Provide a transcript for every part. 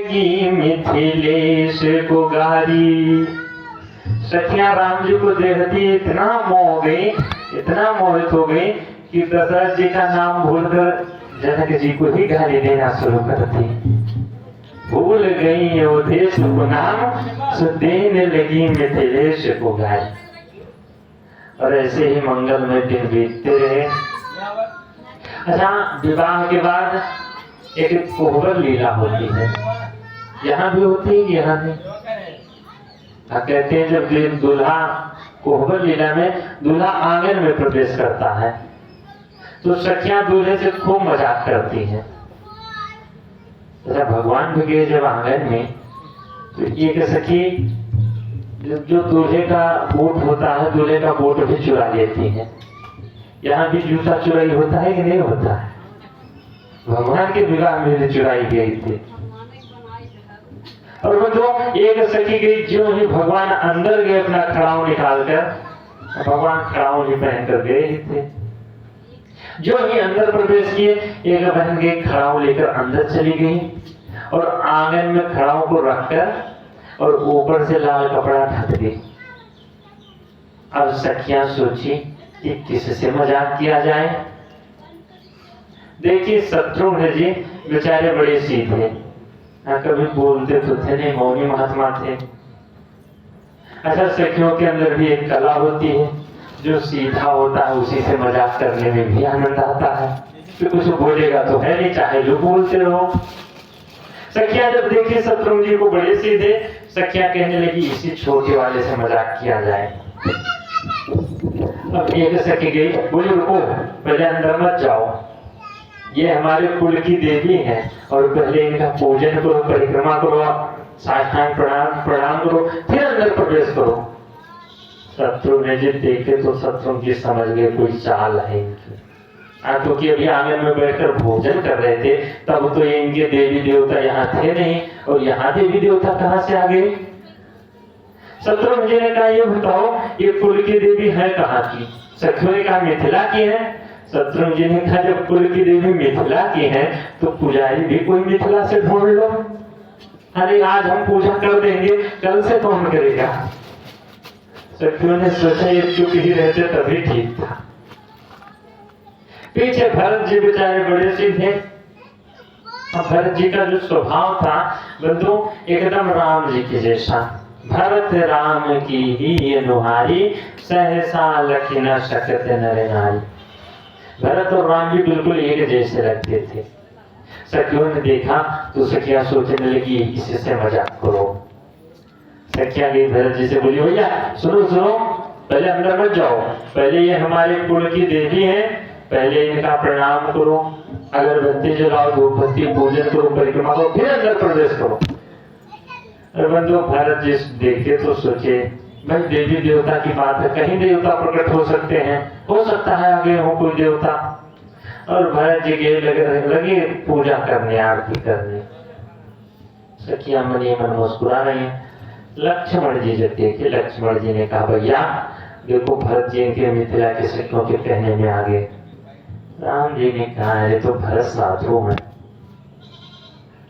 लगी मिथिलेश को गारी। सखियां राम जी को देखती इतना मोह गई, इतना मोहित हो गई कि दशरथ जी का नाम भूलकर जनक जी को ही गाली देना शुरू कर दी। भूल गई अवधेश को नाम, सो देने लगी मिथिलेश को गाली। और ऐसे ही मंगल में दिन बीतते रहे। अच्छा, विवाह के बाद एक कोहबर लीला होती है, यहाँ भी होती है, यहाँ भी। कहते हैं जब दूल्हा कोहबर लीला में दूल्हा आंगन में प्रवेश करता है तो सखियां दूल्हे से खूब मजाक करती हैं। जब भगवान भी गए जब आंगन में तो एक सखी जो दूल्हे का बूट होता है, दूल्हे का बूट भी चुरा लेती है। यहाँ भी जूता चुराई होता है कि नहीं होता है? भगवान के विवाह में भी चुराई गई थी। और वो जो एक सखी गई, जो ही भगवान अंदर गए अपना खड़ाऊ निकालकर, भगवान खड़ाऊ ही पहनकर गए ही थे। जो ही अंदर प्रवेश किए, एक बहन गई खड़ाऊ लेकर अंदर चली गई और आंगन में खड़ाऊ को रखकर और ऊपर से लाल कपड़ा ढक दी। अब सखियां सोची कि किससे मजाक किया जाए। देखिए शत्रुघ्न जी बेचारे बड़े सीधे, कभी बोलते तो थे नहीं, मौनी महात्मा थे। अच्छा, सखियों के अंदर भी एक कला होती है, जो सीधा होता है उसी से मजाक करने में भी आनंद आता है। तो कुछ बोलेगा तो है नहीं, चाहे जो बोलते रहो। सखियां जब देखी शत्रुघ्न जी को बड़े सीधे, सखियां कहने लगी इसी छोटे वाले से मजाक किया जाए। अब एक सखी गई, बोली रुको, पहले अंदर मत जाओ, ये हमारे कुल की देवी हैं और पहले इनका पूजन करो, परिक्रमा करो, साष्टांग प्रणाम करो, फिर अंदर प्रवेश करो। शत्रुघ्न जी देखे तो शत्रुघ्न जी समझ गए कोई चाल है इनकी। क्योंकि अभी आंगन में बैठकर भोजन कर रहे थे, तब तो ये इनके देवी देवता यहाँ थे नहीं, और यहाँ देवी देवता कहाँ से आ गए? शत्रुघ्न जी ने कहा ये बताओ ये कुल की देवी है कहाँ की? सखियों ने कहा मिथिला की है। शत्रुघ्न जी ने कहा जब कुल की देवी मिथिला की है तो पुजारी भी कोई मिथिला से ढूंढ लो। अरे आज हम पूजा कर देंगे, कल से कौन करेगा? सखियों ने सोचा ये चुप ही रहते तभी ठीक था। पीछे भरत जी बेचारे बड़े सीधे। भरत जी का जो स्वभाव था बंधु एकदम राम जी के जैसा। भरत राम की ही अनुहारी, सहसा लखी न सकत नर नारी। भरत और राम जी बिल्कुल एक जैसे लगते थे। सखियों ने देखा तो सखियां सोचने लगी इसी से मजाक करो। सखियां गई भरत जी से, बोली भैया सुनो सुनो, पहले अंदर मत जाओ, पहले ये हमारे कुल की देवी हैं, पहले इनका प्रणाम करो, अगरबत्ती जलाओ, धूपबत्ती पूजन करो, परिक्रमा करो, फिर अंदर प्रवेश करो। बंधु भरत जी देखे तो सोचे भाई देवी देवता की बात है, कहीं देवता प्रकट हो सकते हैं, हो सकता है आगे हो कोई देवता। और भरत जी के लगे पूजा करने, आरती करने। सखियां मनी मन मुस्कुरा रही हैं। लक्ष्मण जी जब देखे, लक्ष्मण जी ने कहा भैया देखो भरत जी इनके मिथिला के सखियों के कहने में आ गए। राम जी ने कहा ये तो भरत साधु हैं।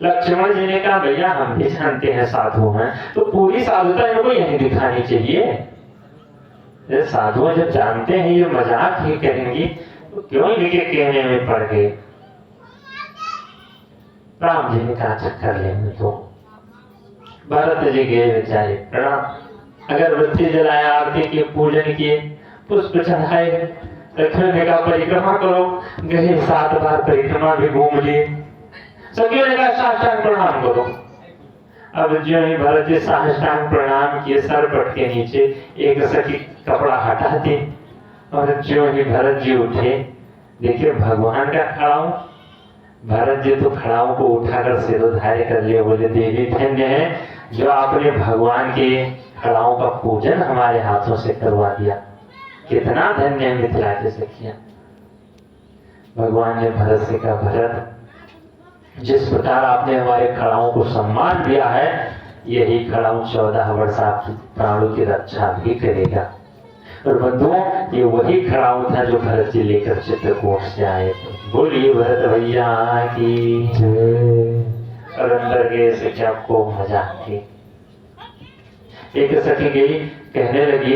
लक्ष्मण जी ने कहा भैया हम भी जानते हैं साधु हैं, तो पूरी साधुता इनको यहीं दिखानी चाहिए। साधु जब जानते हैं ये मजाक ही करेंगी तो क्यों इनके कहने में पड़ गए? राम जी ने कहा चक्कर लेने तो। भरत जी गए बेचारे, प्रणाम, अगरबत्ती जलाया, आरती की, पूजन किए, पुष्प चढ़ाए, लक्ष्मण ने कहा परिक्रमा करो, गए 7 बार परिक्रमा भी घूम लिए। सखियों ने कहा साष्टांग प्रणाम करो। अब जो ही भरत जी साष्टांग प्रणाम किए, सर पट के नीचे एक सखी कपड़ा हटा दी और जो ही भरत जी उठे, देखिए भगवान का खड़ाऊ। भरत जी तो खड़ाऊ को उठाकर सिरोधार्य कर लिए, बोले देवी धन्य है जो आपने भगवान के खड़ाऊ का पूजन हमारे हाथों से करवा दिया। कितना धन्य है मिथिला के सखियां। भगवान ने भरत से कहा भरत जिस प्रकार आपने हमारे खड़ाओं को सम्मान दिया है, यही खड़ाऊ 14 वर्ष आपकी प्राणों की रक्षा भी करेगा। और बंधुओं ये वही खड़ाऊ था जो भरत जी लेकर चित्रकूट से आए थे। बोलिए भरत भैया की। और अंदर गए सखिया को मजा आती। एक सखी गई, कहने लगी,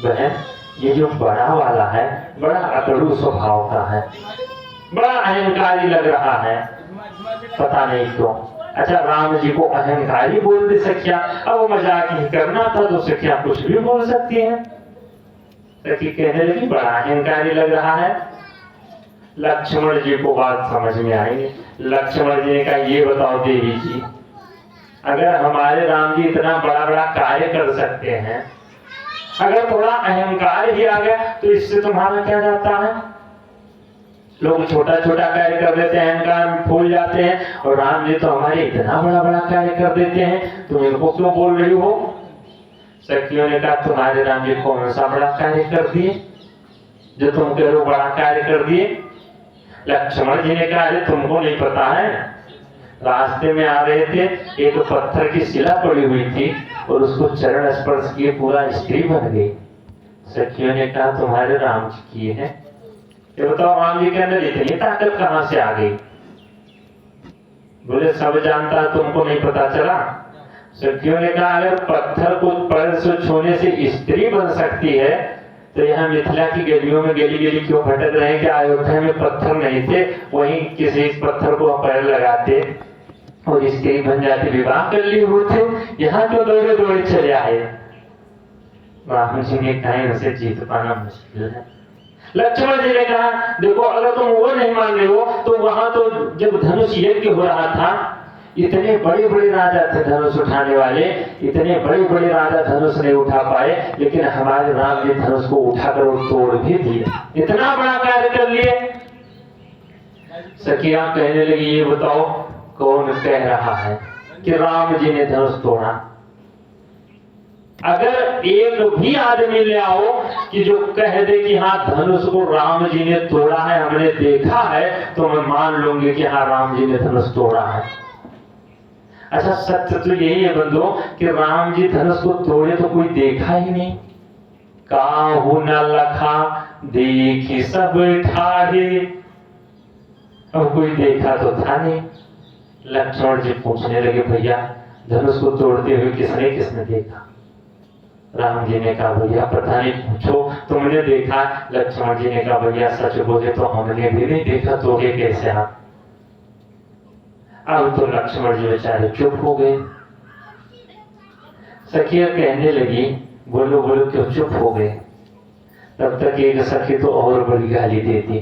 बहन ये जो बड़ा वाला है बड़ा अकड़ू स्वभाव का है, बड़ा अहंकारी लग रहा है, पता नहीं क्यों। अच्छा, राम जी को अहंकारी बोल दे सखिया, अब मजाक ही करना था तो सखिया कुछ भी बोल सकती है। सखी कहने लगी, बड़ा अहंकारी लग रहा है। लक्ष्मण जी को बात समझ में आई। लक्ष्मण जी ने कहा, ये बताओ देवी जी, अगर हमारे राम जी इतना बड़ा बड़ा कार्य कर सकते हैं, अगर थोड़ा अहंकार ही आ गया तो इससे तुम्हारा क्या जाता है? लोग छोटा छोटा कार्य कर देते हैं, अहंकार में फूल जाते हैं, और राम जी तो हमारे इतना बड़ा बड़ा कार्य कर देते हैं, तुम इनको क्यों बोल रही हो? सखियों ने कहा, तुम्हारे राम जी कौन सा बड़ा कार्य कर दिए जो तुम कह रहे हो बड़ा कार्य कर दिए? लक्ष्मण जी ने कहा, अरे तुमको नहीं पता है, रास्ते में आ रहे थे, एक पत्थर की शिला पड़ी हुई थी और उसको चरण स्पर्श किए पूरा स्त्री बन गई। सखियों ने कहा, तुम्हारे राम जी किए हैं? ये बताओ, राम जी के अंदर इतनी ताकत कहां से आ गई? बोले, सब जानता, तुमको नहीं पता चला? सखियों ने कहा, अगर पत्थर को पैर से छूने से स्त्री बन सकती है तो यहाँ मिथिला की गलियों में गली गली क्यों भटक रहे हैं? कि अयोध्या में पत्थर नहीं थे, वहीं किसी पत्थर को पैर लगाते और स्त्री बन जाती, विवाह कर लिए हुए थे, यहाँ क्यों दौड़े दौड़े चले आए? राम जी ने कहा, इनसे जीत पाना मुश्किल है। लक्ष्मण जी ने कहा, देखो अगर तुम वो नहीं मान रहे हो तो वहां तो जब धनुष यज्ञ हो रहा था, इतने बड़े बड़े राजा थे धनुष उठाने वाले, इतने बड़े बड़े राजा धनुष नहीं उठा पाए, लेकिन हमारे राम जी धनुष को उठाकर और तोड़ भी दिए, इतना बड़ा कार्य कर लिए। सखिया कहने लगी, ये बताओ कौन कह रहा है कि राम जी ने धनुष तोड़ा? अगर एक भी आदमी ले आओ कि जो कह दे कि हाँ धनुष को राम जी ने तोड़ा है, हमने देखा है, तो मैं मान लूंगी कि हाँ राम जी ने धनुष तोड़ा है। अच्छा, सत्य तो यही है बंधु कि राम जी धनुष को तोड़े तो कोई देखा ही नहीं। काहू न लखा देखी सब ठाहे, अब कोई देखा तो था नहीं। लक्ष्मण जी पूछने लगे, भैया धनुष को तोड़ते हुए किसने देखा? राम जी ने कहा, भैया पता नहीं, पूछो तुमने देखा? लक्ष्मण जी ने कहा, भैया सच बोले तो हमने भी नहीं देखा, तोड़े कैसे आप? अब तो लक्ष्मण जी बेचारे चुप हो गए। सखिया कहने लगी, बोलो बोलो क्यों चुप हो गए? तब तक एक सखी तो और बड़ी गाली देती।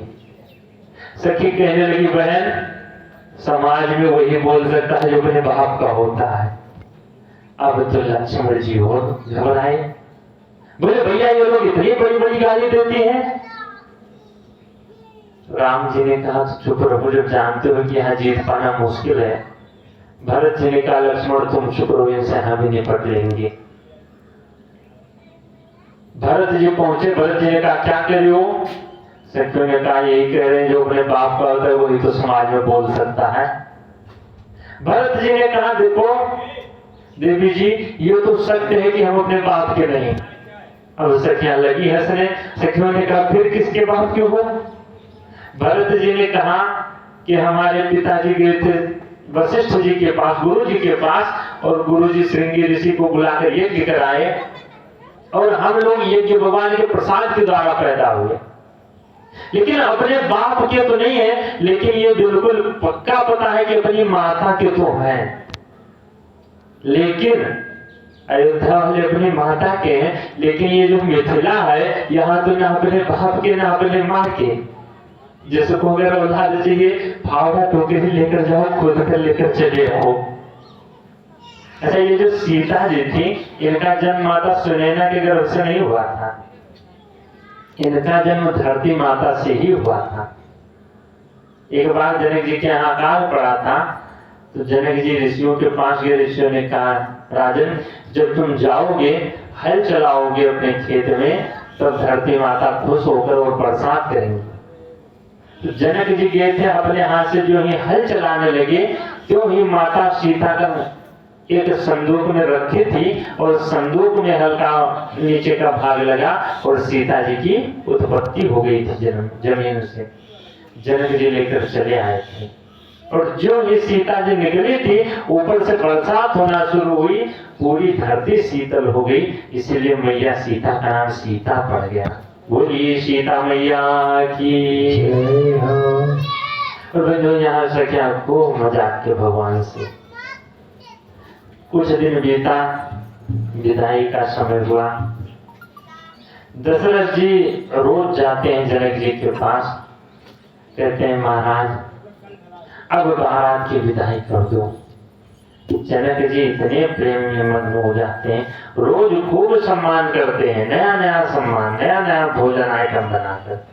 सखी कहने लगी, बहन समाज में वही बोल सकता है जो अपने बाप का होता है। अब तो लक्ष्मण जी और घबराए, बोले भैया ये लोग इतनी बड़ी बड़ी गाली देती हैं। राम जी ने कहा, तो चुप रहो, जब जानते हो कि यहाँ जीत पाना मुश्किल है। भरत जी ने कहा, लक्ष्मण तुम चुप रहो, इनसे हम ही निपट लेंगे। भरत जी पहुंचे, भरत जी ने कहा, क्या कह रहे हो? सखियों ने कहा, यही कह रहे हैं जो अपने बाप का होता है वही तो समाज में बोल सकता है। भरत जी ने कहा, देखो देवी जी ये तो सत्य है कि हम अपने बाप के नहीं। अब सखियां लगी हंसने। सखियों ने कहा, फिर किसके बाप के हो? भरत जी ने कहा कि हमारे पिताजी गए थे वशिष्ठ जी के पास, गुरु जी के पास, और गुरु जी श्रृंगी ऋषि को बुलाकर यज्ञ कराए, और हम लोग यज्ञ भगवान के प्रसाद के द्वारा पैदा हुए, लेकिन अपने बाप के तो नहीं है, लेकिन ये बिल्कुल पक्का पता है कि अपनी माता के तो हैं। लेकिन अयोध्या वाले अपनी माता के हैं, लेकिन ये जो मिथिला है यहाँ तो ना अपने बाप के ना अपने माँ के। जिसको अगर औलाद चाहिए फावड़ा टोके भी लेकर जाओ, खुद कर लेकर चले आओ। अच्छा, ये जो सीता जी थी, इनका जन्म माता सुनैना के गर्भ से नहीं हुआ था, इनका जन्म धरती माता से ही हुआ था। एक बार जनक जी के यहाँ अकाल पड़ा था, तो जनक जी ऋषियों के पास गए। ऋषियों ने कहा, राजन जब तुम जाओगे हल चलाओगे अपने खेत में, तब धरती माता खुश होकर और बरसात करेंगी। तो जनक जी गए थे, अपने हाथ से जो ही हल चलाने लगे, त्यों ही माता सीता का एक संदूक में रखी थी, और संदूक में हल्का नीचे का भाग लगा और सीता जी की उत्पत्ति हो गई थी जमीन से। जनक जी लेकर चले आए थे। और जो ये सीता जी निकली थी, ऊपर से बरसात होना शुरू हुई, पूरी धरती शीतल हो गई, इसीलिए मैया सीता का नाम सीता पड़ गया। बोलिए सीता मैया की जय हो। और जो यहाँ से क्या खूब मजाक के भगवान से। कुछ दिन बीता, विदाई का समय हुआ। दशरथ जी रोज जाते हैं जनक जी के पास, कहते हैं महाराज अब बारात की विदाई कर दो। जनक जी इतने प्रेम में मग्न हो जाते हैं, रोज खूब सम्मान करते हैं, नया नया सम्मान, नया नया भोजन आइटम बनाकर।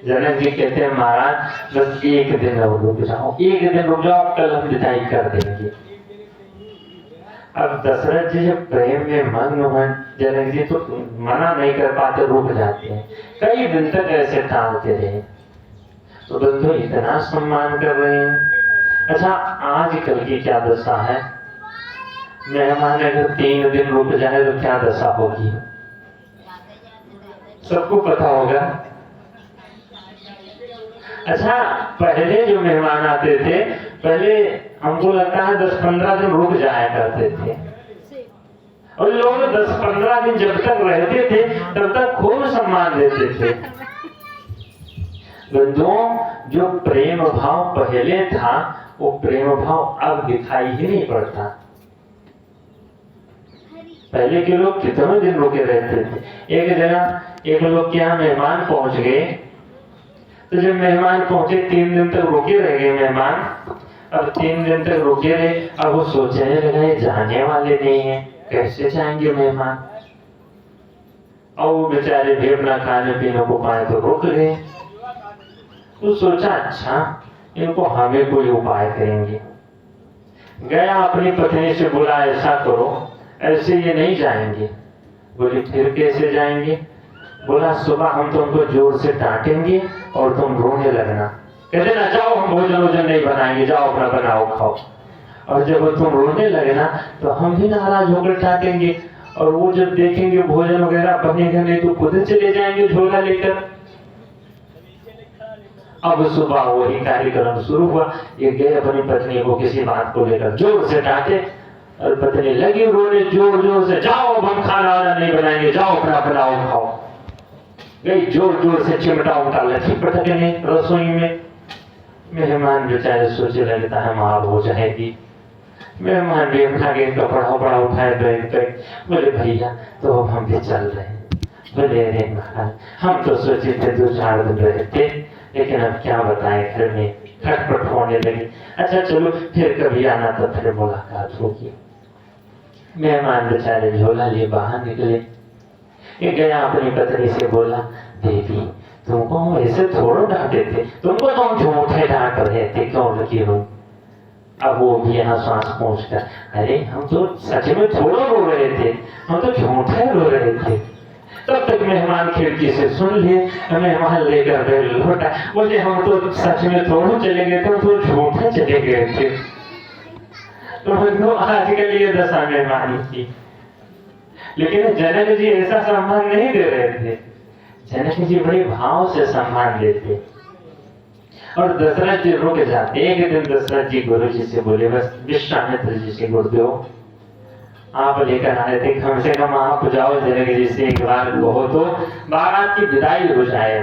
जनक जी कहते हैं महाराज बस एक दिन और रुक जाओ, एक दिन रुक जाओ, कल हम विदाई कर देंगे। अब दशरथ जी जब प्रेम में मग्न हुए, जनक जी तो मना नहीं कर पाते, रुक जाते हैं। कई दिन तक ऐसे टालते रहे, तो बंधु इतना सम्मान कर रहे हैं। अच्छा आजकल की क्या दशा है, मेहमान अगर 3 दिन रुक जाए तो क्या दशा होगी, सबको पता होगा। अच्छा पहले जो मेहमान आते थे, पहले हमको लगता है 10-15 दिन रुक जाया करते थे, और लोग 10-15 दिन जब तक रहते थे तब तक खूब सम्मान देते थे। बंधुओं जो प्रेम भाव पहले था, वो प्रेम भाव अब दिखाई ही नहीं पड़ता। पहले के लोग कितने दिन रुके रहते थे। एक जगह एक लोग के यहाँ मेहमान पहुंच गए, तो जब मेहमान पहुंचे 3 दिन तक रुके रह गए मेहमान। अब 3 दिन तक रुके रहे, अब वो सोचने लगे जाने वाले नहीं है, कैसे जाएंगे मेहमान। और वो बेचारे भी अपना खाने पीने को पाए तो रुक गए। तो सोचा अच्छा इनको हमें कोई उपाय करेंगे। गया अपनी पत्नी से बोला ऐसा करो, ऐसे ये नहीं जाएंगे। बोले फिर कैसे जाएंगे। बोला सुबह हम तुमको जोर से डांटेंगे और तुम रोने लगना, कहते ना जाओ हम भोजन वोजन नहीं बनाएंगे, जाओ अपना बनाओ खाओ। और जब तुम रोने लगना तो हम भी नाराज होकर डांटेंगे, और वो जब देखेंगे भोजन वगैरह बनेगा नहीं तो खुद चले जाएंगे झोला लेकर। अब सुबह वही कार्यक्रम शुरू हुआ। ये गए अपनी पत्नी को किसी बात को लेकर जोर से डांटे, और पत्नी लगी रोने जोर जोर से, जाओ अब हम खाना वाना नहीं बनाएंगे, जाओ अपना बनाओ खाओ। गई जोर जोर से चिमटा उमटा लठी पटकने रसोई में। मेहमान बेचारे सोचे लगता है मार हो जाएगी। मेहमान भी अपना के कपड़ा बड़ा उठाए बैग बैग, बोले भैया तो अब हम भी चल रहे हैं। बोले अरे महाराज हम तो सोचे थे 2-4 दिन रहते, लेकिन अब क्या बताएं घर में खटपट होने लगी। अच्छा चलो फिर कभी आना तो फिर मुलाकात होगी। मेहमान बेचारे झोला लिए बाहर निकले। ये गया अपनी पत्नी से बोला देवी तुमको ऐसे थोड़ा डांटे थे, तुमको तो हम झूठे डांट रहे थे, क्यों लगी हो। अब वो भी यहाँ सांस पहुंचकर, अरे हम तो सच में थोड़ा रो रहे थे, हम तो झूठे रो रहे थे। तब तक मेहमान खिड़की से सुन लिए, मेहमान लेकर गए लौटा, बोले हम तो सच में थोड़ा चले गए थे, तो झूठे चले गए थे। तो आजकल ये दशा मेहमानी की। लेकिन जनक जी ऐसा सम्मान नहीं दे रहे थे। जनक जी बड़े भाव से सम्मान देते, और दशरथ जी रुक जाते। एक दिन दशरथ जी गुरु जी से बोले, बस विश्वामित्र जी से गुरुदेव आप लेकर आए थे, कम से कम आप जाओ जनक जी से एक बार कहो तो बारात की विदाई हो जाए।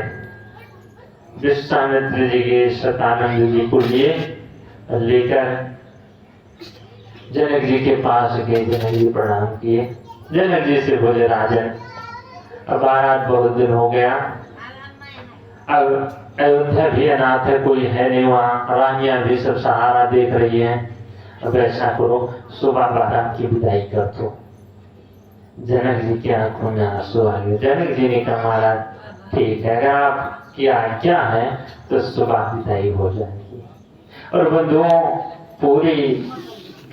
विश्वामित्र जी के शतानंद जी को लिए लेकर जनक जी के पास गए। जनक जी प्रणाम किए। जनक जी से बोले राजन अब बारात बहुत दिन हो गया, अब अयोध्या भी अनाथ है, कोई है नहीं वहाँ, रानियां भी सब सहारा देख रही हैं। अब ऐसा करो सुबह बारात की विदाई कर दो। जनक जी की आंखों में आंसू आ गए। जनक जी ने कहा महाराज ठीक है, अगर आपकी आज्ञा है तो सुबह विदाई हो जाएगी। और बंधुओं पूरी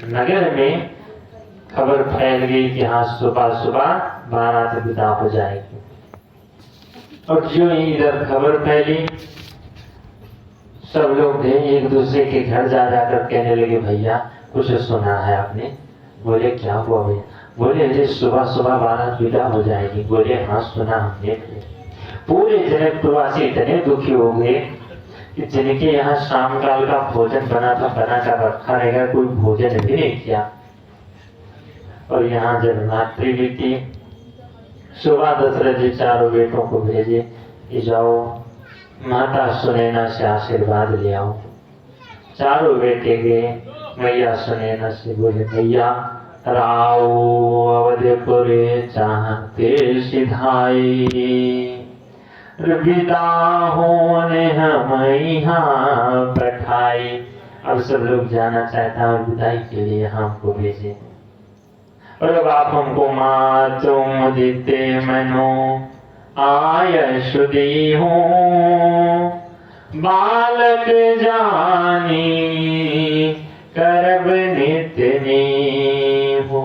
नगर में खबर फैल गई कि हाँ सुबह सुबह बारात विदा हो जाएगी। और जो ही इधर खबर फैली, सब लोग थे एक दूसरे के घर जा जाकर कहने लगे भैया कुछ सुना है आपने। बोले क्या हुआ भैया। बोले अरे सुबह सुबह बारात विदा हो जाएगी। बोले हाँ सुना हमने। पूरे जनकपुरवासी इतने दुखी हो गए कि जिनके यहाँ शाम काल का भोजन बना कर रखा रहेगा, कोई भोजन भी नहीं किया। और यहाँ जब रात्रि बीती, सुबह दशरथ जी चारों बेटों को भेजे कि जाओ माता सुनैना से आशीर्वाद ले आओ। चारों बेटे गए, मैया सुनैना से बोले, मैया राव अवधपुरे चाहते सिधाई, विदा होने हम यहाँ बैठाई। अब सब लोग जाना चाहता और विदाई के लिए हमको भेजे। और अब आप हमको माँ तुम देते मनो आय सुधी हो, बालक जानी करब नित्य हो।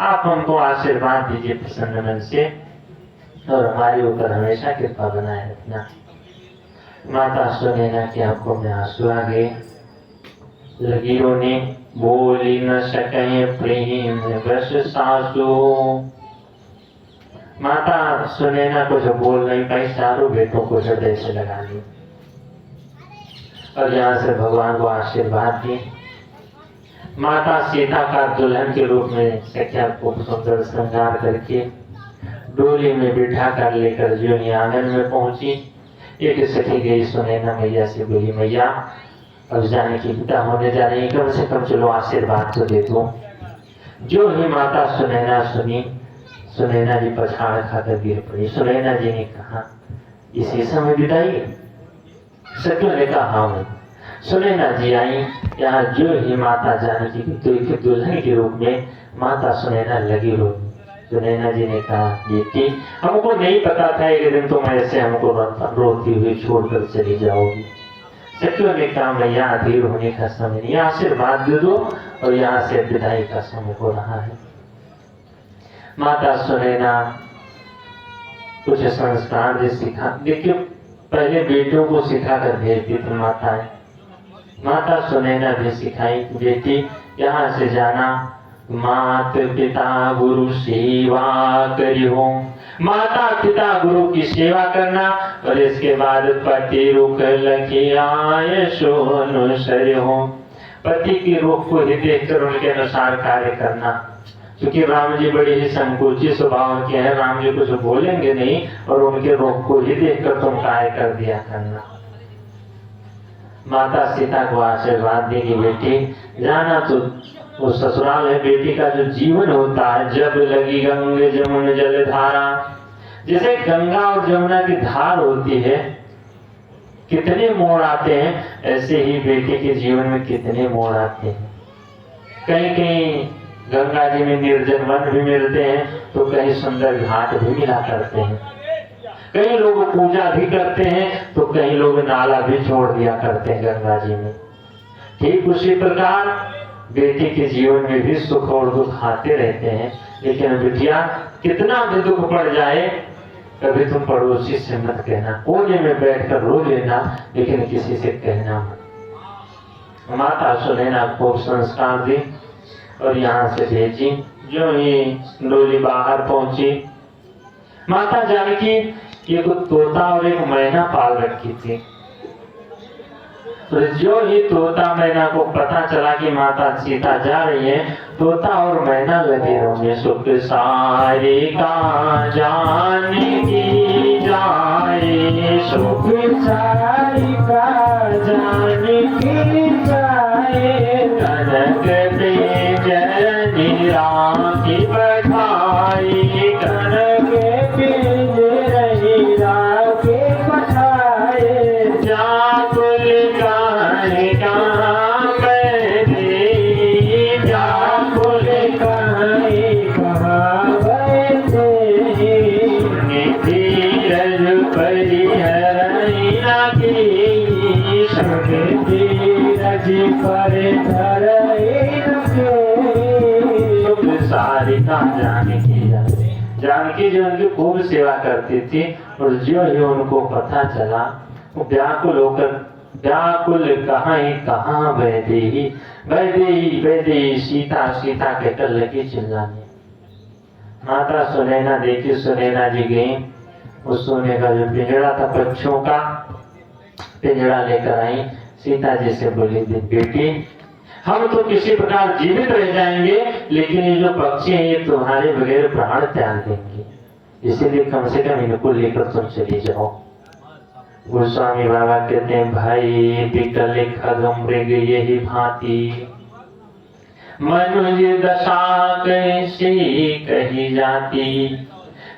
आप हमको आशीर्वाद दीजिए प्रसन्न मन से और हमारे ऊपर हमेशा कृपा बनाए रखना। माता सुनैना की आंखों में आंसू आ गए, लगी रोने, बोली न सके प्रेम बस सासू। माता सुनैना को जो बोल नहीं पाई, चारों बेटों को हृदय से लगा ली और यहाँ से भगवान को आशीर्वाद दी। माता सीता का दुल्हन के रूप में सख्या को सुंदर श्रृंगार करके डोली में बिठा कर लेकर जो आंगन में पहुंची। एक सखी गई सुनैना मैया से, बोली मैया अब जाने की विदा होने जा रही है, कम से कम चलो आशीर्वाद तो दे दो। जो ही माता सुनैना सुनी, सुनैना जी पछाड़ खाकर गिर पड़ी। सुनैना जी ने कहा, इसी समय विदाई? सखियों ने कहा हाँ। सुनैना जी आई, यहाँ जो ही माता जानकी की दुल्हन के रूप में माता सुनैना लगी रो। सुनैना जी ने कहा, बेटी हमको नहीं पता था एक दिन तुम ऐसे हमको रोती हुई छोड़कर चली जाओगी। सखियों ने कहा, मैया अधीर होने का समय नहीं, आशीर्वाद दे दो और यहाँ से विदाई का समय हो रहा है। माता सुनैना कुछ संस्कार भी सिखा, देखिए पहले बेटियों को सिखा कर भेजती थी माताएं। माता सुनैना भी सिखाई, बेटी यहाँ से जाना, मात पिता गुरु सेवा करियो। माता पिता गुरु की सेवा करना और इसके बाद पति रुख लखी आय सोनुसर हो। पति की रुख को ही देखकर उनके अनुसार कार्य करना। क्योंकि राम जी बड़े ही संकोची स्वभाव के हैं, राम जी कुछ बोलेंगे नहीं और उनके रुख को ही देखकर तुम कार्य कर दिया करना। माता सीता को आशीर्वाद देगी, बेटी जाना तो वो ससुराल है। बेटी का जो जीवन होता है, जब लगी गंगे जमुन जल धारा, जैसे गंगा और जमुना की धार होती है, कितने मोड़ आते हैं, ऐसे ही बेटी के जीवन में कितने मोड़ आते हैं। कहीं कहीं गंगा जी में निर्जन वन भी मिलते हैं तो कहीं सुंदर घाट भी मिला करते हैं। कई लोग पूजा भी करते हैं तो कई लोग नाला भी छोड़ दिया करते हैं गंगा जी में। ठीक उसी प्रकार बेटी के जीवन में भी सुख और दुख आते रहते हैं। लेकिन बिटिया कितना भी दुख पड़ जाए, कभी तुम पड़ोसी से मत कहना, कोने में बैठकर रो लेना, लेकिन किसी से कहना मत। माता सुनैना को संस्कार दी और यहाँ से भेजी। जो ही डोली बाहर पहुंची, माता जानकी एक तोता और एक मैना पाल रखी थी। तो जो ही तोता मैना को पता चला कि माता सीता जा रही है, तोता और मैना लगे रोने, सुख सारे का जानकी जाए, सुख सारे का जानकी जाए, कनक पे जरनी राखी बधाई, कनक पे जरनी राखी बधाई, जाकुल गाय कहाँ बैठे, जाकुल गाय कहाँ बैठे, धीरज परिहरैया की, सब धीरज सारिका जानकी जो उनकी खूब सेवा करती थी। और जो ही उनको पता चला, वो व्याकुल होकर, व्याकुल कहाँ वैदेही वैदेही वैदेही, सीता सीता कहकर लगी चिल्लाने। माता सुनैना देखी, सुनैना जी गई, उस सोने का जो पिंजरा था पक्षियों का, पिंजड़ा लेकर आई। सीता जी से बोली थी, बेटी हम तो किसी प्रकार जीवित रह जाएंगे, लेकिन ये जो पक्षी हैं ये तुम्हारे बगैर प्राण त्याग देंगे, इसीलिए कम से कम इनको लेकर तुम चली जाओ। गोस्वामी बाबा कहते हैं, भाई विकल खगम मृग यही भांति, मनुज दशा कैसी कही जाती।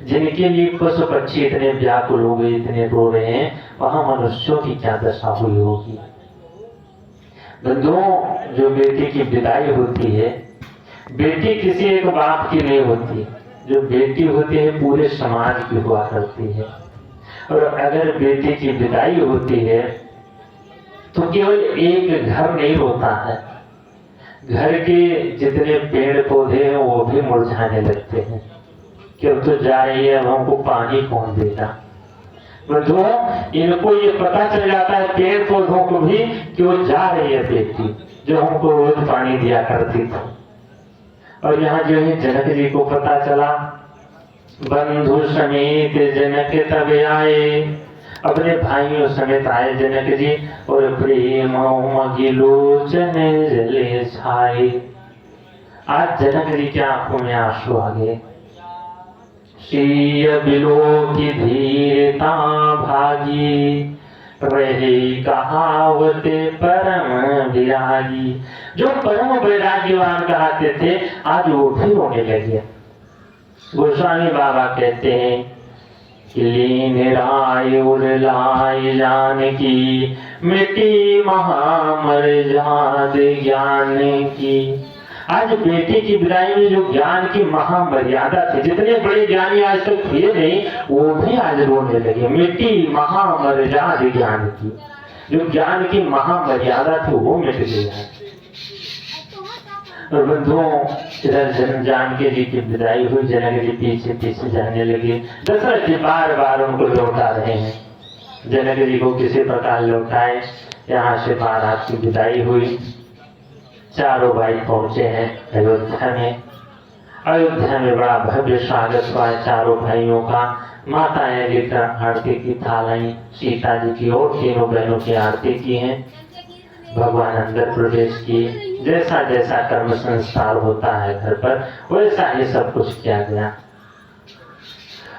जिनके लिए पशु पक्षी इतने व्याकुल हो गए, इतने रो रहे हैं, वहां मनुष्यों की क्या दशा हुई होगी। बंधुओं, जो बेटी की विदाई होती है, बेटी किसी एक बाप की नहीं होती, जो बेटी होती है पूरे समाज की हुआ करती है। और अगर बेटी की विदाई होती है तो केवल एक घर नहीं रोता है, घर के जितने पेड़ पौधे हैं वो भी मुरझाने लगते हैं कि अब तो जा रही है, अब हमको पानी कौन देगा। बंधुओं, इनको ये पता चल जाता है पेड़ पौधों को भी कि वो जा रही है बेटी, जो हमको रोज पानी दिया करती थी। और यहाँ जो है जनक जी को पता चला, बंधु समेत जनक तब आए, अपने भाइयों समेत आए जनक जी, और प्रेम लोचन जले छाए। आज जनक जी के आंखों में आंसू आ गए। शीय बिलो की धीरता भागी, रही कहावते परम विरागी। जो परम वैराग्यवान कहते थे आज वो भी रोने लगे। गोस्वामी बाबा कहते हैं, लीन राय उड़लाय जानकी, मिट्टी महामर्याद ज्ञान की। आज बेटी की विदाई में जो ज्ञान की महामर्यादा थी, जितने बड़े ज्ञानी आज तक थे नहीं, वो भी आज रोने लगे। मिट्टी महामर्याद ज्ञान की, जो ज्ञान की महामर्यादा थी वो मिट गई है। और बंधुओं, इधर जानकी जी की विदाई हुई, जनक जी पीछे पीछे जाने लगे। दशरथ जी बार बार उनको लौटा रहे हैं, जनक जी को किसी प्रकार लौटाए। यहाँ से बारात की विदाई हुई, चारों भाई पहुंचे हैं अयोध्या में। अयोध्या में बड़ा भव्य स्वागत हुआ है चारों भाइयों का। माताएं लेकर आरती की थाल आई, सीता जी की और तीनों बहनों की आरती की है। भगवान अंदर प्रवेश किए। जैसा जैसा कर्म संस्कार होता है घर पर, वैसा ही सब कुछ किया गया।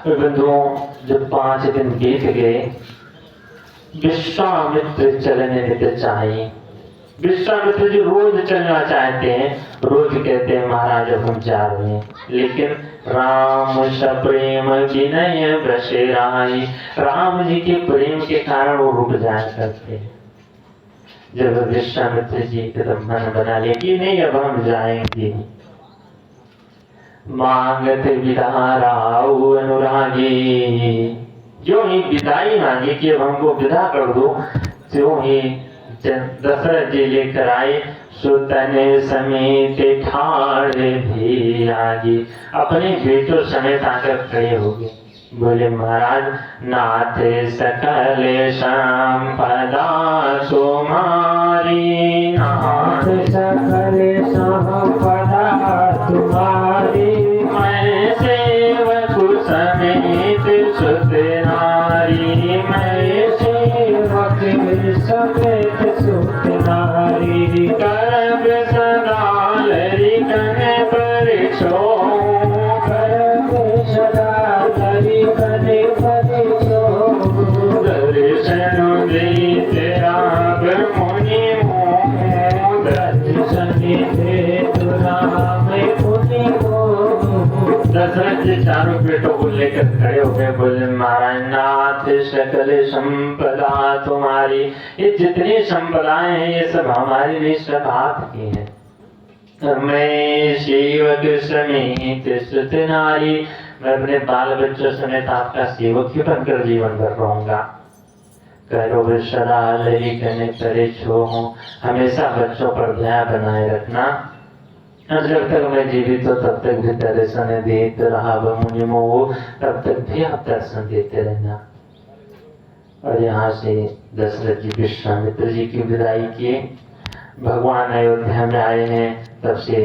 बंधुओं, जब 5 दिन बीत गए, विश्वामित्र चलने नहीं चाहिए। विश्वामित्र जी रोज चलना चाहते हैं, रोज कहते हैं महाराज अब हम जा रहे हैं, लेकिन राम सप्रेम विनय बसे राई, राम जी के प्रेम के कारण वो रुक जाया करते हैं। जब विश्वामित्र जी एकदम मन बना लिया कि नहीं अब हम जाएंगे, मांगत विदा राव अनुरागी, जो ही विदाई मांगी कि अब हमको विदा कर दो, त्यों ही दशरथ जी लेकर आए सुतन समेत ठाड़ भी आगे, अपने बेटों समेत आकर खड़े हो गए। बोले महाराज, नाथ सकल संपदा तुम्हारी, नाथ सकल संपदा तुम्हारी, मैं सेवक समेत सुत नारी, मैं सेवक समेत सुत नारी, करब सदा लरिकन परिछो, करब सदा लरिकन परिछो, दर्शन देत राम मुनि मोह, दर्शन देत राम मुनि मोह। दशरथ जी चारों बेटों को लेकर खड़े हो गए। बोले महाराज, नाथ सकल संपदा तुम्हारी, ये जितनी संपदाएं हैं ये सब हमारे लिए सब आपकी हैं। मैं सेवक समेत सुत नारी, मैं अपने बाल बच्चों समेत आपका सेवक ही बनकर जीवन भर रहूंगा। करो सदा लरिकन परिछो, हमेशा बच्चों पर दया बनाए रखना। जब तक मैं जीवित हो तब तक भी दर्शन देते रहा मुनि मोह, तब तक भी आप दर्शन देते रहना। और यहाँ से दशरथ जी विश्वामित्र जी की विदाई किए। भगवान अयोध्या में आए हैं, तब से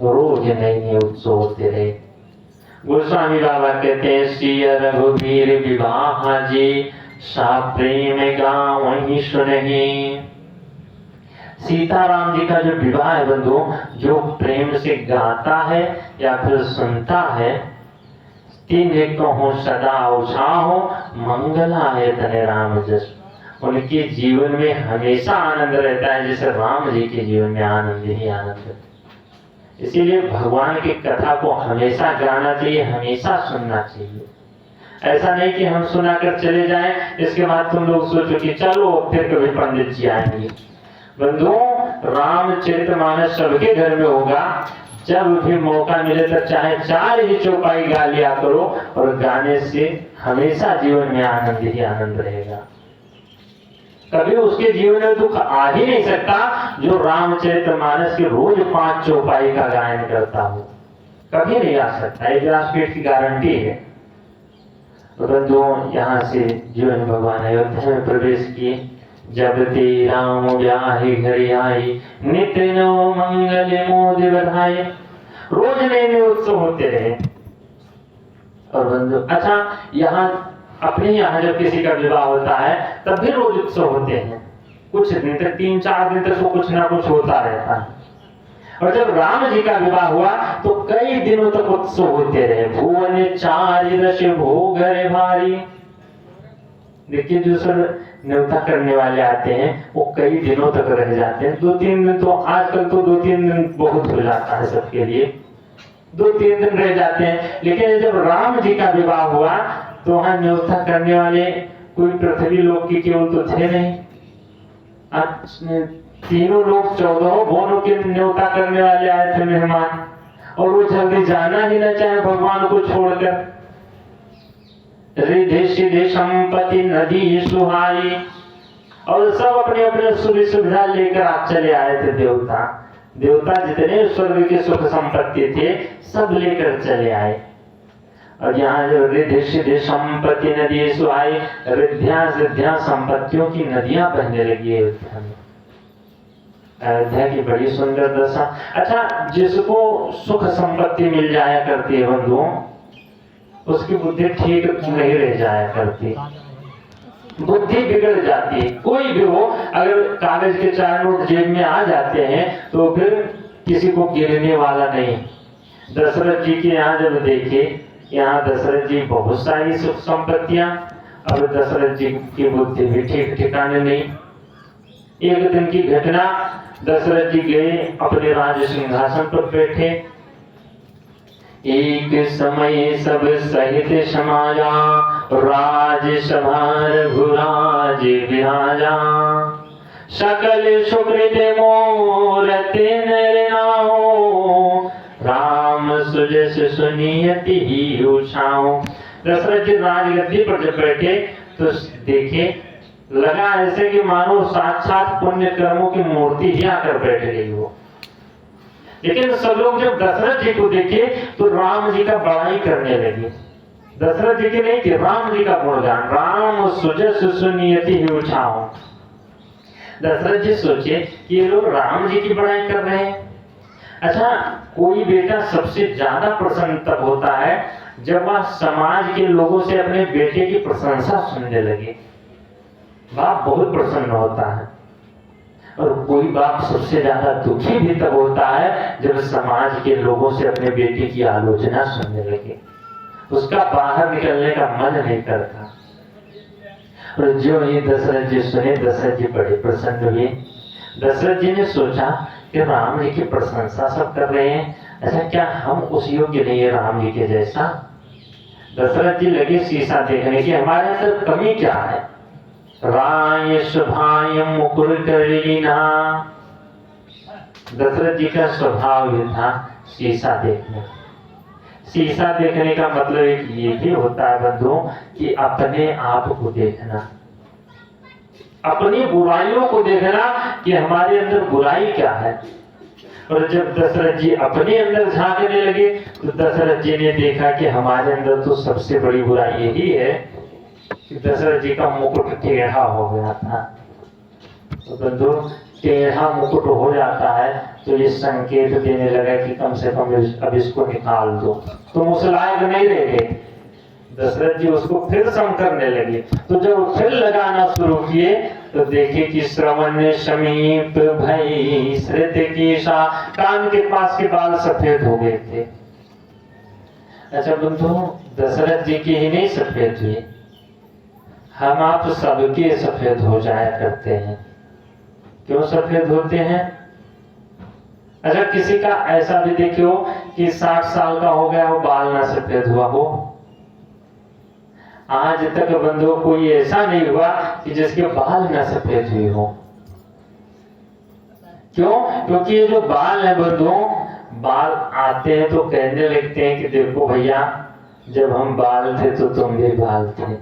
रोज नए नए उत्सव होते रहे। गोस्वामी बाबा कहते हैं, श्री रघुवीर विवाह जी सा प्रेम गावहि सुनहि। सीताराम जी का जो विवाह है बंधु, जो प्रेम से गाता है या फिर सुनता है, तिन्हे कहूँ सदा उत्साहो मंगलाय तने राम जस। उनके जीवन में हमेशा आनंद रहता है, जैसे राम जी के जीवन में आनंद ही आनंद है। इसीलिए भगवान की कथा को हमेशा गाना चाहिए, हमेशा सुनना चाहिए। ऐसा नहीं कि हम सुना कर चले जाएं, इसके बाद तुम लोग सोचो कि चलो फिर कभी पंडित जी आएंगे। बंधुओं, रामचरितमानस सबके घर में होगा। जब भी मौका मिले तो चाहे 4 ही चौपाई गा लिया करो, और गाने से हमेशा जीवन में आनंद ही आनंद रहेगा। कभी उसके जीवन में दुख आ ही नहीं सकता जो रामचरितमानस के रोज 5 चौपाई का गायन करता हो, कभी नहीं आ सकता। ये व्यासपीठ की गारंटी है। बंधुओं, यहाँ से जीवन भगवान अयोध्या में प्रवेश किए। जब ते राम ब्याहि घर आई, नित्य नव मंगल मोद बधाई। रोज नए नए उत्सव होते रहे। और बंधु, अच्छा, यहाँ अपने यहाँ जब किसी का विवाह होता है तब भी रोज उत्सव होते हैं। कुछ दिन तक, 3-4 दिन तक तो कुछ ना कुछ होता रहता है। और जब राम जी का विवाह हुआ तो कई दिनों तक उत्सव होते रहे। भुवन 4 रस भोग भारी। देखिए, जो सब न्योता करने वाले आते हैं वो कई दिनों तक रह जाते हैं। 2-3 दिन तो आजकल तो 2-3 दिन बहुत हो जाता है सबके लिए। 2-3 दिन रह जाते हैं। लेकिन जब राम जी का विवाह हुआ तो वहां न्योता करने वाले कोई पृथ्वी लोक के केवल तो थे नहीं, तीनों लोग 14 भुवनों के न्योता करने वाले आए थे मेहमान। और वो जल्दी जाना ही न चाहे भगवान को छोड़कर। रिधि सिधि संपत्ति नदी सुहाई। और सब अपने अपने सुविधा लेकर आप चले आए थे। देवता जितने स्वर्ग के सुख संपत्ति थे सब लेकर चले आए। और यहाँ जो रिधि सिधि संपत्ति नदी सुहाई, रिद्धियां सिद्धियां संपत्तियों की नदियां बहने लगी अयोध्या में। अयोध्या की बड़ी सुंदर दशा। अच्छा, जिसको सुख संपत्ति मिल जाया करती है बंधुओं, उसकी बुद्धि ठीक नहीं रह जाया करती, बुद्धि बिगड़ जाती है। कोई भी हो, अगर कागज के 4 नोट जेब में आ जाते हैं तो फिर किसी को गिरने वाला नहीं। दशरथ जी के यहाँ जब देखे, यहाँ दशरथ जी बहुत सारी सुख संपत्तियां, अब दशरथ जी की बुद्धि भी ठीक ठिकाने नहीं। एक दिन की घटना, दशरथ जी गए अपने राज सिंहासन पर बैठे। एक समय सब सहित समाजा, राज सभा रघुराज विराजा। सकल सुकृत मोरत नर नाओ, राम सुजस सुनियति ही उछाओ। दशरथ जी राजगद्दी पर जब बैठे तो देखे, लगा ऐसे कि मानो साक्षात पुण्य कर्मों की मूर्ति ही आकर बैठ गई हो। लेकिन सब लोग जब दशरथ जी को देखे तो राम जी का बड़ाई करने लगे। दशरथ जी के नहीं कि राम जी का गुणगान, राम सुजस सुनियति ही उछाओ। दशरथ जी सोचे कि ये लोग राम जी की बड़ाई कर रहे हैं। अच्छा, कोई बेटा सबसे ज्यादा प्रसन्न तब होता है जब वह समाज के लोगों से अपने बेटे की प्रशंसा सुनने लगे। बाप बहुत प्रसन्न होता है। और कोई बाप सबसे ज्यादा दुखी भी तब होता है जब समाज के लोगों से अपने बेटे की आलोचना सुनने लगे। उसका बाहर निकलने का मन नहीं करता। और जो ये दशरथ जी सुने, दशरथ जी बड़े प्रसन्न हुए। दशरथ जी ने सोचा कि राम जी की प्रशंसा सब कर रहे हैं, अच्छा क्या हम उस योग्य नहीं है राम जी के जैसा। दशरथ जी लगे शीशा देखने की, हमारे अंदर कमी क्या है। राय स्वभाव मुकुर करीना। दशरथ जी का स्वभाव ये था शीशा देखने। शीशा देखने का मतलब एक ये भी होता है बंधुओं कि अपने आप को देखना, अपनी बुराइयों को देखना कि हमारे अंदर बुराई क्या है। और जब दशरथ जी अपने अंदर झांकने लगे तो दशरथ जी ने देखा कि हमारे अंदर तो सबसे बड़ी बुराई यही है कि दशरथ जी का मुकुट टेढ़ा हो गया था। तो बंधु, टेढ़ा मुकुट हो जाता है तो ये संकेत देने लगा कि कम से कम अब इसको निकाल दो, तुम उस लायक नहीं रह गए। दशरथ जी उसको फिर सम करने लगे। तो जब वो फिर लगाना शुरू किए तो देखे कि श्रवण समीप भई श्रुत की सा, कान के पास के बाल सफेद हो गए थे। अच्छा बंधु, दशरथ जी की ही नहीं सफेद हुए, हम आप सबके सफेद हो जाया करते हैं। क्यों सफेद होते हैं? अच्छा किसी का ऐसा भी देखियो कि 60 साल का हो गया हो, बाल ना सफेद हुआ हो। आज तक बंधु कोई ऐसा नहीं हुआ कि जिसके बाल न सफेद हुए हो। क्यों? क्योंकि ये जो बाल है बंधु, बाल आते हैं तो कहने लगते हैं कि देखो भैया, जब हम बाल थे तो तुम भी बाल थे,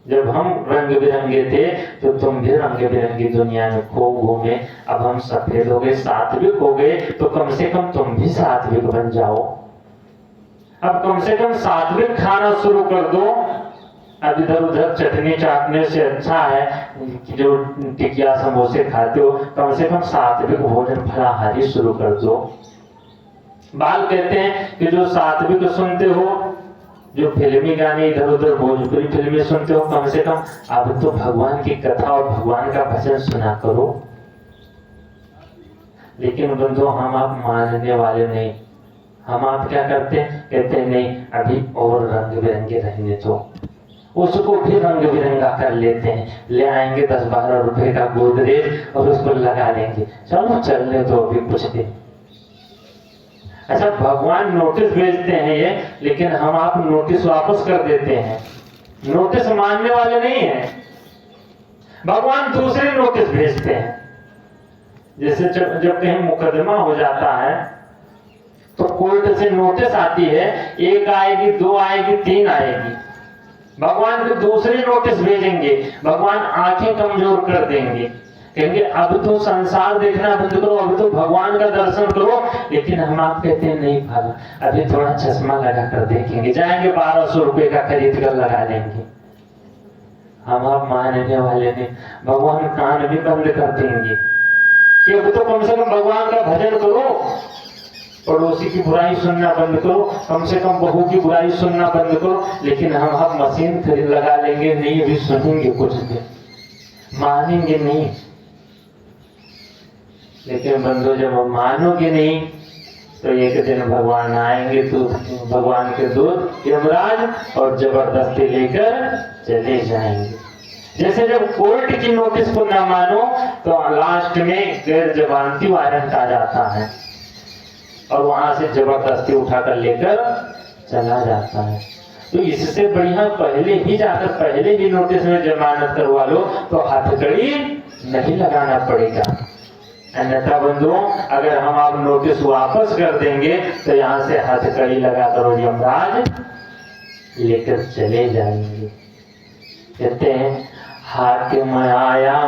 जब हम रंग बिरंगे थे तो तुम भी रंग बिरंगी दुनिया में खूब घूमे। अब हम सफेद हो गए, सात्विक हो गए, तो कम से कम तुम भी सात्विक बन जाओ। अब कम से कम सात्विक खाना शुरू कर दो। अब इधर उधर चटनी चाटने से अच्छा है कि जो टिकिया समोसे खाते हो, कम से कम सात्विक भोजन फलाहारी शुरू कर दो। बाल कहते हैं कि जो सात्विक सुनते हो, जो फिल्मी गाने इधर उधर भोजपुरी फिल्में सुनते हो, कम से कम अब तो भगवान की कथा और भगवान का भजन सुना करो। लेकिन बंधु हम आप मानने वाले नहीं। हम आप क्या करते हैं? कहते हैं नहीं, अभी और रंग बिरंगे रहने दो। उसको भी रंग बिरंगा कर लेते हैं, ले आएंगे 10-12 रुपए का गोदरेज और उसको लगा लेंगे, चलो चलने दो अभी कुछ दिन। अच्छा भगवान नोटिस भेजते हैं ये, लेकिन हम आप नोटिस वापस कर देते हैं। नोटिस मानने वाले नहीं है, भगवान दूसरे नोटिस भेजते हैं। जैसे जब कहीं मुकदमा हो जाता है तो कोर्ट से नोटिस आती है, 1 आएगी, 2 आएगी, 3 आएगी। भगवान को दूसरे नोटिस भेजेंगे, भगवान आंखें कमजोर कर देंगे, कहेंगे अब तो संसार देखना बंद करो, अब तो भगवान का दर्शन करो। लेकिन हम आप कहते हैं नहीं बाबा, अभी थोड़ा चश्मा लगा कर देखेंगे, जाएंगे 1200 रुपए का खरीद कर लगा लेंगे। हम आप मानने वाले नहीं, भगवान कान भी बंद कर देंगे कि अब तो कम से कम भगवान का भजन करो, पड़ोसी की बुराई सुनना बंद करो, कम से कम बहू की बुराई सुनना बंद करो। लेकिन हम मशीन खरीद लगा लेंगे, नहीं अभी सुनेंगे कुछ दिन, मानेंगे नहीं। लेकिन बंधु जब हम मानोगे नहीं तो एक दिन भगवान आएंगे, तो भगवान के दूत यमराज और जबरदस्ती लेकर चले जाएंगे। जैसे जब कोर्ट की नोटिस को ना मानो तो लास्ट में गैर जमानती वारंट आ जाता है और वहां से जबरदस्ती उठाकर लेकर चला जाता है। तो इससे बढ़िया पहले ही जाकर पहले ही नोटिस में जमानत करवा लो तो हथकड़ी नहीं लगाना पड़ेगा। अन्यथा बंधुओं अगर हम आप नोटिस वापस कर देंगे तो यहाँ से हथकड़ी लगाकर यमराज लेकर चले जाएंगे। कहते हैं हाकिम आया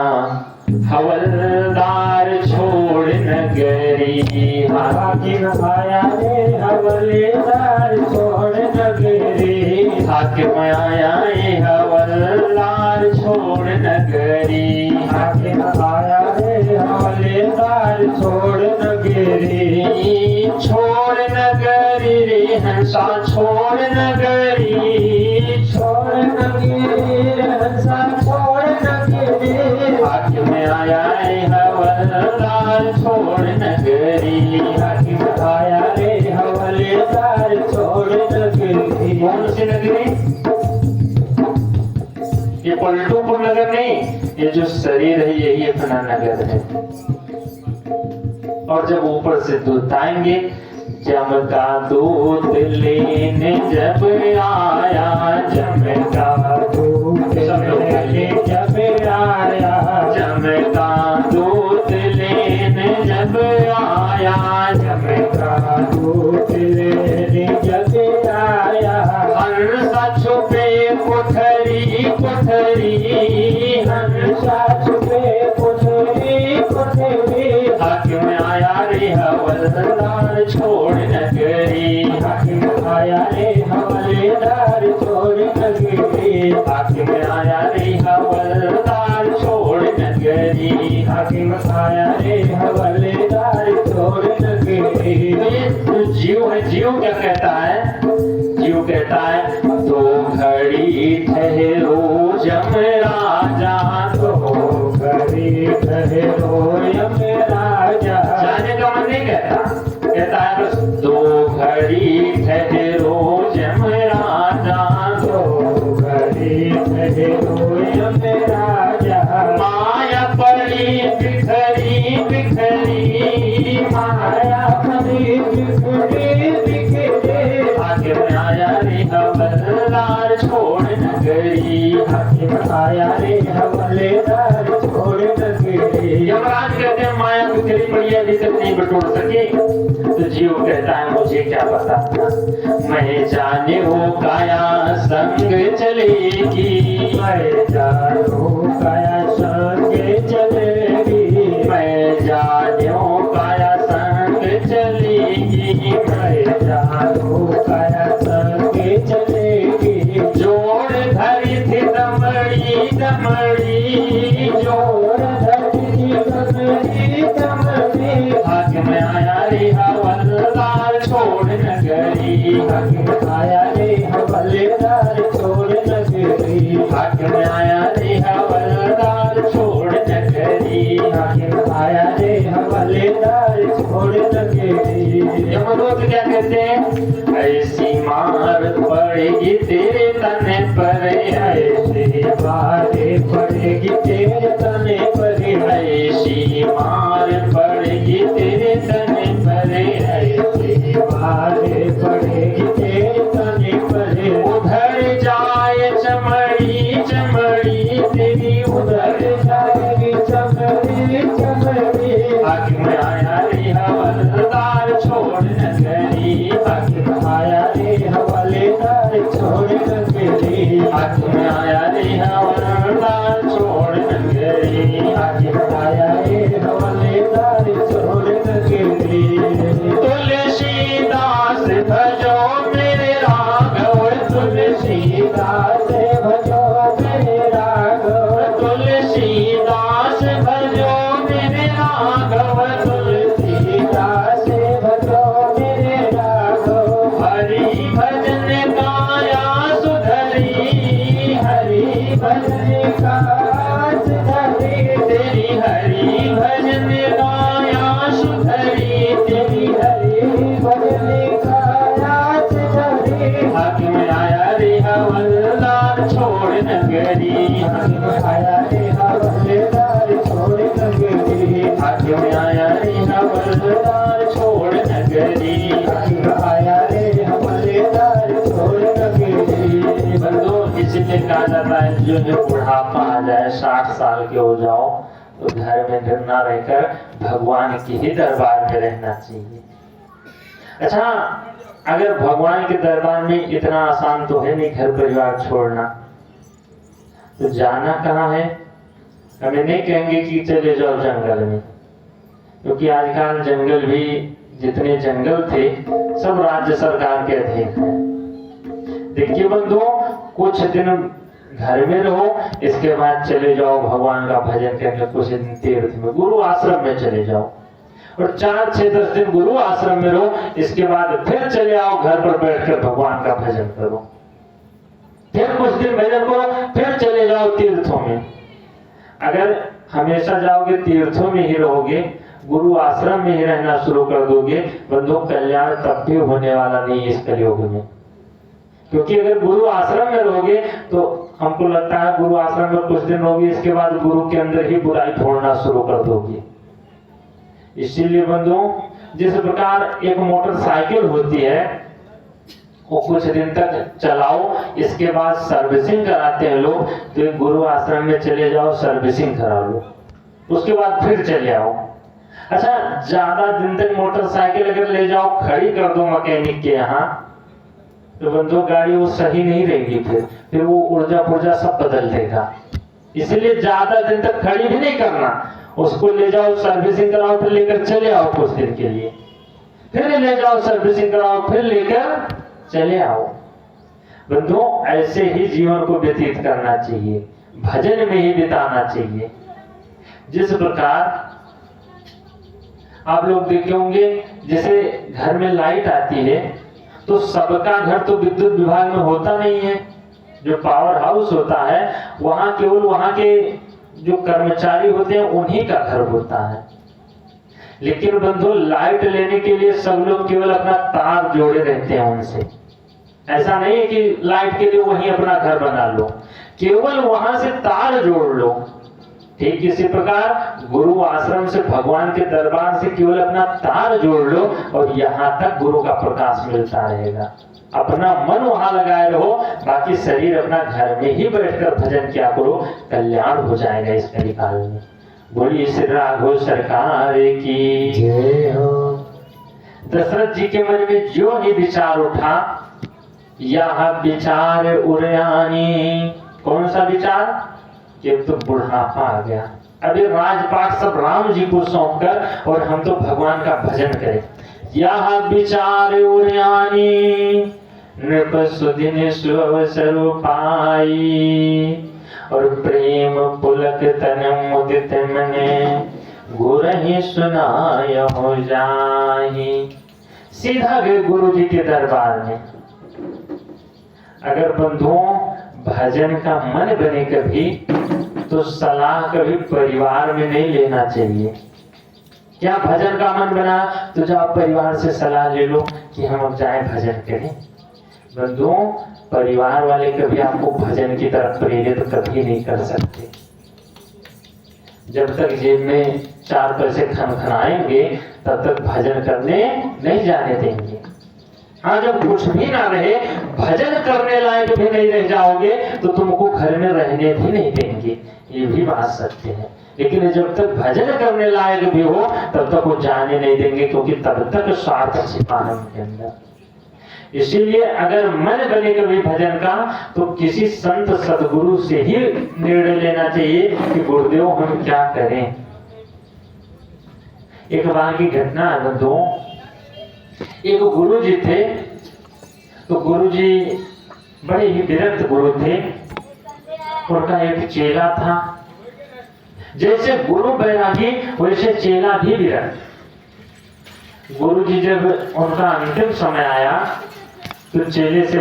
हवलदार छोड़ नगरी, हाकिम आया रे हवलदार छोड़ नगरी, हाकिम आया रे हवलदार छोड़ नगरी, हाकिम आया रे हवलदार छोड़ नगरी, छोड़ नगरी रे हंसा छोड़ नगरी, छोड़ नगरी रे हंसा छोड़ नगरी, हाकिम आया रे हवलदार छोड़ नगरी, हाकिम आया रे हवलदार छोड़ नगरी। कौन सी नगरी? ये पलटूपुर नगर नहीं, ये जो शरीर है यही अपना नगर है। और जब ऊपर से दूत आएंगे, जम का दूत लेने जब आया, जम का दूत लेने जब आया, जम का दूत लेने जब आया, जम का दूत लेने जब आया, हंसा छुपे कोठरी कोठरी, हंसा छुपे कोठरी कोठरी, हाकिम आया रे हवलदार छोड़ नगरी, हाकिम आया रे हवलदार छोड़ नगरी, हाकिम आया रे हवलदार छोड़ नगरी, हाकिम आया रे हवलदार छोड़ नगरी। जीव है, जीव क्या कहता है? जीव कहता है दो घर घड़ी ठहरो यमराजा, 2 घड़ी ठहरो यमराजा। जाने का मन नहीं कहता है बस 2 घड़ी ठहरो यमराजा, 2 घड़ी ठहरो यमराजा। माया पड़ी बिखरी बिखरी, माया पड़ी बिखरी बिखरी, आगे में आया रे हवलदार छोड़ नगरी, आगे में आया रे हवलदार छोड़ नगरी। यमराज कहते हैं माया बिखरी पड़ी है, अभी तक नहीं बटोर सके। तो जीव कहता है मुझे क्या पता, मैं जाने हो काया संग चलेगी, मैं जानू काया संग चलेगी, मैं जाने हो काया संग चलेगी, मैं जानू काया संग चलेगी। जोड़ धरी थी दमड़ी दमड़ी, जोड़ धरी दमड़ी दमड़ी, हाथ में आया रे हवलदार छोड़ नगरी, आगे में आया रे हवलदार छोड़ नगरी, हाथ में आया रे हवलदार छोड़ नगरी, आगे में आया रे हवलदार छोड़ नगरी। यमदूत क्या कहते हैं, ऐसी मार पड़ेगी तेरे तने पर, ऐसी मारे पड़ेगी तेरे तने पर, ऐसी मार पड़ेगी तेरे तने पर, ऐसी मारे पड़ेगी तेरे तने पर। उधर जाए चमड़ी चमड़ी तेरी, उधर जाएगी चमड़ी चमड़ी, आगे में आया रे हवलदार छोड़ नगरी, आगे में आया रे हवलदार छोड़ नगरी, आगे में आया रे हवलदार छोड़ नगरी, आगे में आया रे हवलदार छोड़ नगरी। तुलसीदास भजो मेरे राघव, तुलसीदास भजो मेरे राघव, तुलसीदास भजो मेरे राघव, तुलसीदास भजो मेरे राघव। हरि भजन गाया सुधरी, हरि भजन का सुधरी, तेरी हरि भजन गाया सुधरी, तेरी हरि भजन का सुधरी। आगे में आया रे हवलदार छोड़ नगरी, आगे में आया रे हवलदार छोड़ नगरी, आगे में आया रे हवलदार छोड़ नगरी, आगे में आया रे हवलदार छोड़ नगरी। बंधु इसीलिए कहा जाता है जो जो बुढ़ापा आ जाए 60 साल के हो जाओ तो घर में डरना रहकर भगवान के ही दरबार में रहना चाहिए। अच्छा, अगर भगवान के दरबार में इतना आसान तो है नहीं घर परिवार छोड़ना, तो जाना कहाँ है? हमें नहीं कहेंगे कि चले जाओ जंगल में, क्योंकि आजकल जंगल भी जितने जंगल थे सब राज्य सरकार के अधीन है। देखिए बंधुओं, कुछ दिन घर में रहो, इसके बाद चले जाओ भगवान का भजन करने, कुछ दिन तीर्थ में गुरु आश्रम में चले जाओ, और 4, 6, 10 दिन गुरु आश्रम में रहो, इसके बाद फिर चले आओ घर पर बैठकर भगवान का भजन करो, फिर कुछ दिन भजन करो, फिर चले जाओ तीर्थों में। अगर हमेशा जाओगे तीर्थों में ही रहोगे, गुरु आश्रम में ही रहना शुरू कर दोगे, बंधु कल्याण तब भी होने वाला नहीं इस कलयुग में। क्योंकि अगर गुरु आश्रम में रहोगे तो हमको लगता है गुरु आश्रम में कुछ दिन रहोगे, इसके बाद गुरु के अंदर ही बुराई छोड़ना शुरू कर दोगे। इसीलिए बंधुओं, जिस प्रकार एक मोटरसाइकिल होती है वो कुछ दिन तक चलाओ, इसके बाद सर्विसिंग कराते हैं लोग, तो गुरु आश्रम में चले जाओ, सर्विसिंग करा लो, उसके बाद फिर चले आओ। अच्छा, ज्यादा दिन तक मोटरसाइकिल अगर ले जाओ खड़ी कर दो मैकेनिक के यहाँ, तो बंधु गाड़ी वो सही नहीं रहेगी, फिर वो ऊर्जा पुर्जा सब बदल देगा। इसलिए ज्यादा दिन तक खड़ी भी नहीं करना, उसको ले जाओ सर्विसिंग कराओ, फिर लेकर चले आओ कुछ दिन के लिए, फिर ले जाओ सर्विसिंग कराओ, फिर लेकर चले आओ। बंधुओं, ऐसे ही जीवन को व्यतीत करना चाहिए, भजन में ही बिताना चाहिए। जिस प्रकार आप लोग देखे होंगे, जैसे घर में लाइट आती है तो सबका घर तो विद्युत विभाग में होता नहीं है, जो पावर हाउस होता है वहां केवल वहां के जो कर्मचारी होते हैं उन्हीं का घर होता है। लेकिन बंधु लाइट लेने के लिए सब लोग केवल अपना तार जोड़े रहते हैं उनसे। ऐसा नहीं है कि लाइट के लिए वहीं अपना घर बना लो, केवल वहां से तार जोड़ लो। ठीक इसी प्रकार गुरु आश्रम से भगवान के दरबार से केवल अपना तार जोड़ लो और यहाँ तक गुरु का प्रकाश मिलता रहेगा। अपना मन वहां लगाए रहो, बाकी शरीर अपना घर में ही बैठकर भजन किया करो, कल्याण हो जाएगा इस कलिकाल में। बोलिए श्री राघव सरकार की जय हो। दशरथ जी के मन में जो ही विचार उठा, यह विचार उड़ानी। कौन सा विचार? कि तो बुढ़ापा आ गया, अभी राजपाट सब राम जी को सौंप कर और हम तो भगवान का भजन करें। यह विचार उड़ानी नृप सुदिन सुअवसर पाई, और प्रेम पुलक तन मुदित मने गुरहि सुनाय हो जाहि। सीधा गए गुरु जी के दरबार में। अगर बंधुओं भजन का मन बने कभी तो सलाह कभी परिवार में नहीं लेना चाहिए। क्या भजन का मन बना तो जाओ परिवार से सलाह ले लो कि हम अब जाए भजन करें। बंधुओं परिवार वाले कभी आपको भजन की तरफ प्रेरित कभी नहीं कर सकते। जब तक जेब में 4 पैसे खनखनाएंगे तब तक भजन करने नहीं जाने देंगे। हाँ, जब कुछ भी ना रहे, भजन करने लायक भी नहीं रह जाओगे तो तुमको घर में रहने भी नहीं देंगे। ये भी बात सत्य है। लेकिन जब तक भजन करने लायक भी हो तब तक वो जाने नहीं देंगे, क्योंकि तब तक स्वार्थ छिपा है उनके अंदर। इसीलिए अगर मन बने कभी भजन का तो किसी संत सदगुरु से ही निर्णय लेना चाहिए कि गुरुदेव हम क्या करें। एक बार की घटना है बंधुओं, एक गुरु जी थे। तो गुरु जी बड़े ही विरक्त गुरु थे। उनका एक चेला था। जैसे गुरु बैरागी वैसे चेला भी विरक्त। गुरु जी जब उनका अंतिम समय आया तो चेले से